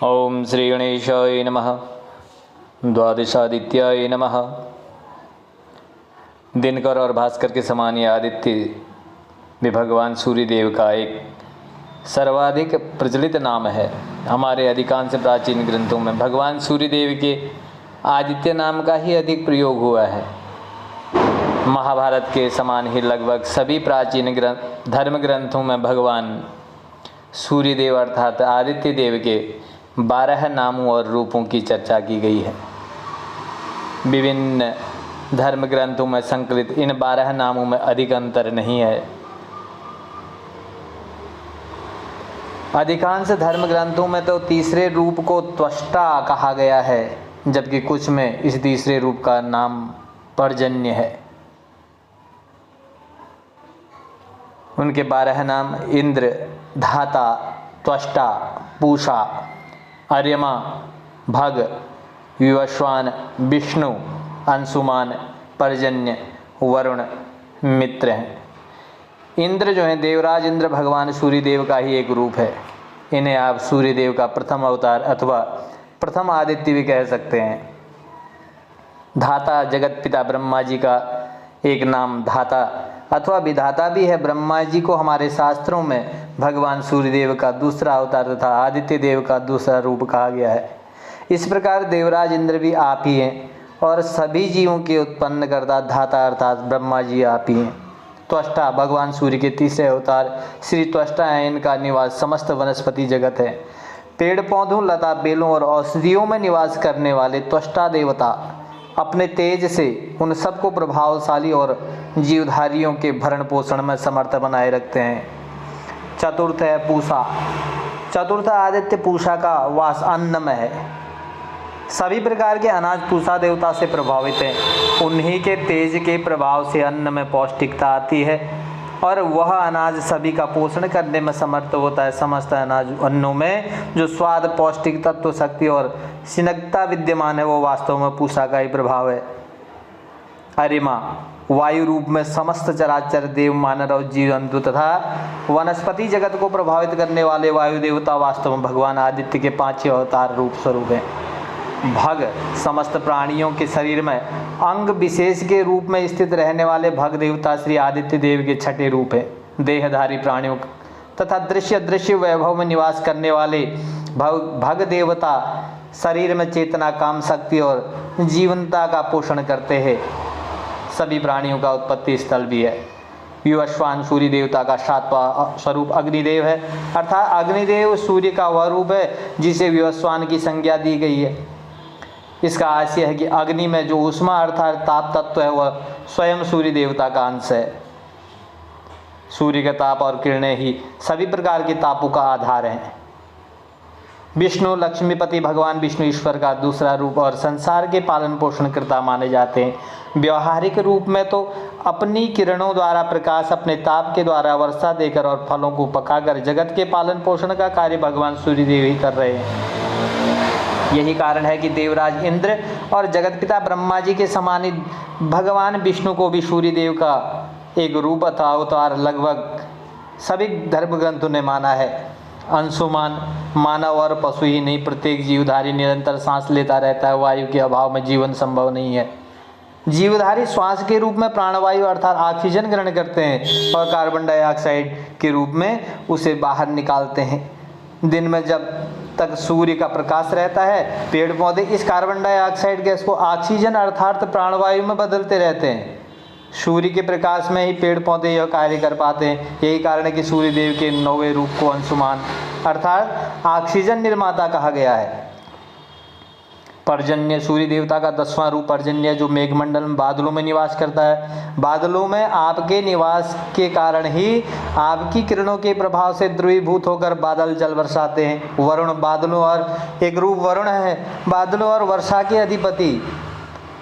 ओम श्री गणेशाय नमः। द्वादशादित्याय नमः। दिनकर और भास्कर के समान ये आदित्य भी भगवान सूर्य देव का एक सर्वाधिक प्रचलित नाम है। हमारे अधिकांश प्राचीन ग्रंथों में भगवान सूर्य देव के आदित्य नाम का ही अधिक प्रयोग हुआ है। महाभारत के समान ही लगभग सभी प्राचीन धर्म ग्रंथों में भगवान सूर्य देव अर्थात आदित्य देव के 12 नामों और रूपों की चर्चा की गई है। विभिन्न धर्म ग्रंथों में संकलित इन 12 नामों में अधिक अंतर नहीं है। अधिकांश धर्म ग्रंथों में तो तीसरे रूप को त्वष्टा कहा गया है, जबकि कुछ में इस तीसरे रूप का नाम पर्जन्य है। उनके 12 नाम इंद्र, धाता, त्वष्टा, पूषा, अर्यमा, भग, विवस्वान, विष्णु, अंशुमान, पर्जन्य, वरुण, मित्र हैं। इंद्र जो है देवराज इंद्र भगवान सूर्य देव का ही एक रूप है। इन्हें आप सूर्य देव का प्रथम अवतार अथवा प्रथम आदित्य भी कह सकते हैं। धाता जगत पिता ब्रह्मा जी का एक नाम धाता अथवा विधाता भी है। ब्रह्मा जी को हमारे शास्त्रों में भगवान सूर्यदेव का दूसरा अवतार तथा आदित्य देव का दूसरा रूप कहा गया है। इस प्रकार देवराज इंद्र भी आप ही हैं और सभी जीवों के उत्पन्न करता धाता अर्थात ब्रह्मा जी आप ही हैं। त्वष्टा भगवान सूर्य के तीसरे अवतार श्री त्वष्टा हैं। इनका निवास समस्त वनस्पति जगत है। पेड़ पौधों, लता, बेलों और औषधियों में निवास करने वाले त्वष्टा देवता अपने तेज से उन सबको प्रभावशाली और जीवधारियों के भरण पोषण में समर्थ बनाए रखते हैं। चतुर्थ है पूषा। चतुर्थ आदित्य पूषा का वास अन्न में है। सभी प्रकार के अनाज पूषा देवता से प्रभावित हैं। उन्हीं के तेज के प्रभाव से अन्न में पौष्टिकता आती है और वह अनाज सभी का पोषण करने में समर्थ होता है। समस्त अनाज अन्नों में जो स्वाद, पौष्टिक तत्व, शक्ति और सिनकता विद्यमान है वो वास्तव में पूषा का ही प्रभाव है। अरिमा वायु रूप में समस्त चराचर देव, मानव और जीव जंतु तथा वनस्पति जगत को प्रभावित करने वाले वायु देवता वास्तव में भगवान आदित्य के 5 अवतार रूप स्वरूप हैं। भग समस्त प्राणियों के शरीर में अंग विशेष के रूप में स्थित रहने वाले भग देवता श्री आदित्य देव के 6ठे रूप है। देहधारी प्राणियों तथा दृश्य दृश्य वैभव में निवास करने वाले भग देवता शरीर में चेतना, काम शक्ति और जीवनता का पोषण करते हैं। सभी प्राणियों का उत्पत्ति स्थल भी है। विवस्वान सूर्य देवता का 7वां स्वरूप अग्निदेव है अर्थात अग्निदेव सूर्य का वह रूप है जिसे विवस्वान की संज्ञा दी गई है। इसका आशय है कि अग्नि में जो ऊष्मा अर्थात ताप तत्व है वह स्वयं सूर्य देवता का अंश है। सूर्य का ताप और किरणें ही सभी प्रकार के तापों का आधार हैं। विष्णु लक्ष्मीपति भगवान विष्णु ईश्वर का दूसरा रूप और संसार के पालन पोषण करता माने जाते हैं। व्यवहारिक रूप में तो अपनी किरणों द्वारा प्रकाश, अपने ताप के द्वारा वर्षा देकर और फलों को पकाकर जगत के पालन पोषण का कार्य भगवान सूर्यदेव ही कर रहे हैं। यही कारण है कि देवराज इंद्र और जगत पिता ब्रह्मा जी के समान ही भगवान विष्णु को भी सूर्यदेव का एक रूप अथवा अवतार लगभग सभी धर्म ग्रंथों ने माना है। अंशुमान मानव और पशु ही नहीं, प्रत्येक जीवधारी निरंतर सांस लेता रहता है। वायु के अभाव में जीवन संभव नहीं है। जीवधारी श्वास के रूप में प्राणवायु अर्थात ऑक्सीजन ग्रहण करते हैं और कार्बन डाइऑक्साइड के रूप में उसे बाहर निकालते हैं। दिन में जब तक सूर्य का प्रकाश रहता है पेड़ पौधे इस कार्बन डाइऑक्साइड गैस को ऑक्सीजन अर्थात प्राणवायु में बदलते रहते हैं। सूर्य के प्रकाश में ही पेड़ पौधे यह कार्य कर पाते हैं। यही कारण है कि सूर्य देव के 9वें रूप को अंशुमान अर्थात ऑक्सीजन निर्माता कहा गया है। पर्जन्य सूर्य देवता का 10वां रूप पर्जन्य जो मेघमंडल में बादलों में निवास करता है। बादलों में आपके निवास के कारण ही आपकी किरणों के प्रभाव से द्रवीभूत होकर बादल जल बरसाते हैं। वरुण बादलों और एक रूप वरुण है। बादलों और वर्षा के अधिपति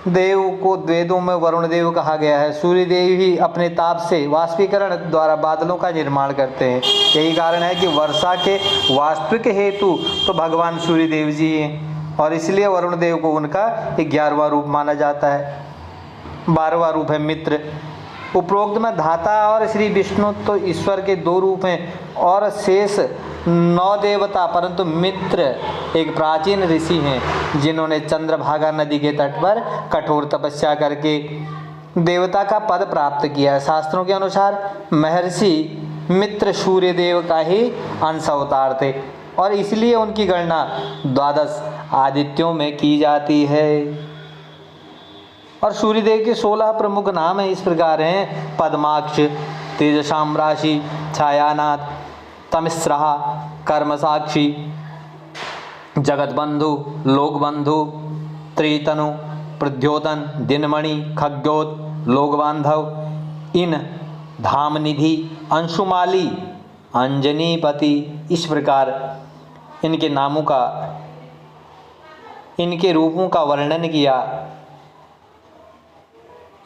देव को वेदों में वरुण देव कहा गया है। सूर्य देव ही अपने ताप से वाष्पीकरण द्वारा बादलों का निर्माण करते हैं। यही कारण है कि वर्षा के वास्तविक हेतु तो भगवान सूर्य देव जी हैं और इसलिए वरुण देव को उनका 11वां रूप माना जाता है। 12वां रूप है मित्र। उपरोक्त में धाता और श्री विष्णु तो ईश्वर के 2 रूप हैं और शेष 9 देवता, परंतु मित्र एक प्राचीन ऋषि हैं जिन्होंने चंद्रभागा नदी के तट पर कठोर तपस्या करके देवता का पद प्राप्त किया है। शास्त्रों के अनुसार महर्षि मित्र सूर्य देव का ही अंश अवतार थे और इसलिए उनकी गणना 12 आदित्यों में की जाती है। और सूर्यदेव के 16 प्रमुख नाम हैं, इस प्रकार हैं: पद्माक्ष, तेजसाम राशि, छायानाथ, तमिस्रः, कर्मसाक्षी, जगतबंधु, लोकबंधु, त्रितनु, प्रद्योतन, दिनमणि, खग्योत, लोकबांधव, इन, धामनिधि, अंशुमाली, अंजनीपति। इस प्रकार इनके नामों का, इनके रूपों का वर्णन किया।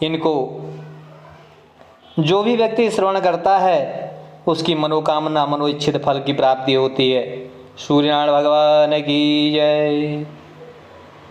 इनको जो भी व्यक्ति श्रवण करता है उसकी मनोकामना, मनोइच्छित फल की प्राप्ति होती है। सूर्यनारायण भगवान की जय।